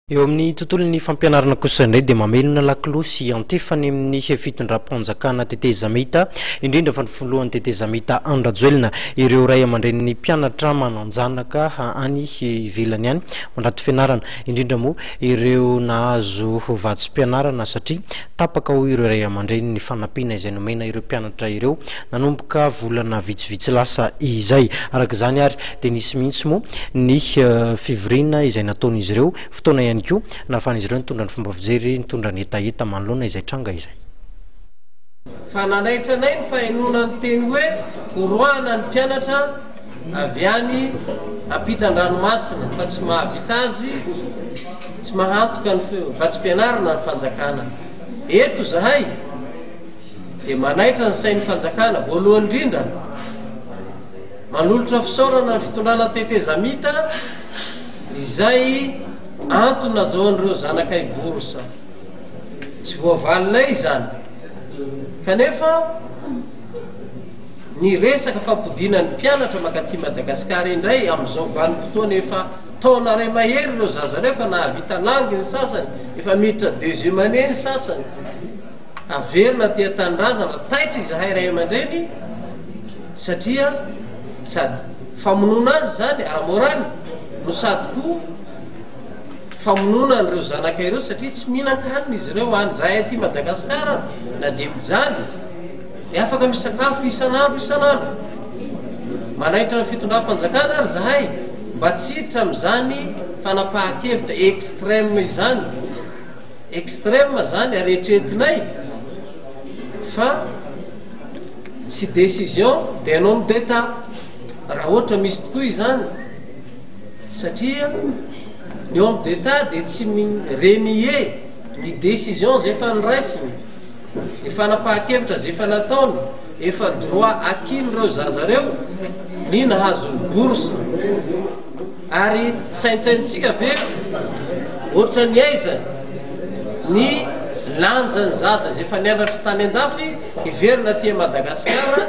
Eo amin'ny tontolon'ny fampianarana kosa indray dia mamelona laklosy antefany amin'ny fitondram-panjakana tetezamita indrindra fa ny voalohany tetezamita Andrajoelina ireo ray aman-dren'ny mpianatra mananjanaka any ivelany any mandrato fianarana indrindra moa ireo nahazo vatsim-pianarana satria tapaka ho ireo ray aman-dreny ny fanampiana izay nomena ireo mpianatra ireo nanomboka volana vitsivitsy lasa izay araka izany ary dia nisy mihitsy moa ny fivirina izay nataon'izy ireo fotoana ihany koa nahafahan'izy ireo nitondra ny fomba fijery nitondra ny etaeta manoloana izay tranga izay fa nanaitranay ny fahenona ny teny hoe horoana ny mpianatra avy any ampitan-dranomasina fa tsy mahavita azy tsy mahantoka ny vatsim-pianarana ny fanjakana eto zahay dia manaitra ny sain'ny fanjakana voalohany indrindra manolotra fisaorana ny fitondrana tetezamita izay antony azahoan'ireo zanakay borosa tsy voavalinay zany kanefa ny resaka fampodinan'ny mpianatra makaty Madagasikara indray amin'izao vanim-potoana efa taona ray mahery ireo zaza reo fa nahavita langy ny sasany efa miditra deuxième année ny sasany averina tia tanindrazana taitra izahay ray aman-dreny satria sady famonoana azy zany ara-moraly no sady koa famonona an'ireo zanaka ireo satria tsy mihinan-kanina izy ireo any zahay aty Madagasikara na dia mijaly dia afaka misakafo isan'andro manaitra ny fitondram-panjakana ary zahay mba tsy hiditra amin'izany fanapahan-kevitra extrême izany extrême zany aretretinay fa tsy décision d'un homme d'état raha ohatra misy tokoa izany satria ny homme d'état dia tsy renier ny décision zay efa nyraisiny ny fanapahan-kevitra zay efa nataony efa droit acquis-n'ireo zazareo ny nahazo ny bourse ary saintsaintsika ve ohatra ny aizany ny lanjany zaza zay efa nianatra tany an-dafy iverina tia Madagasikara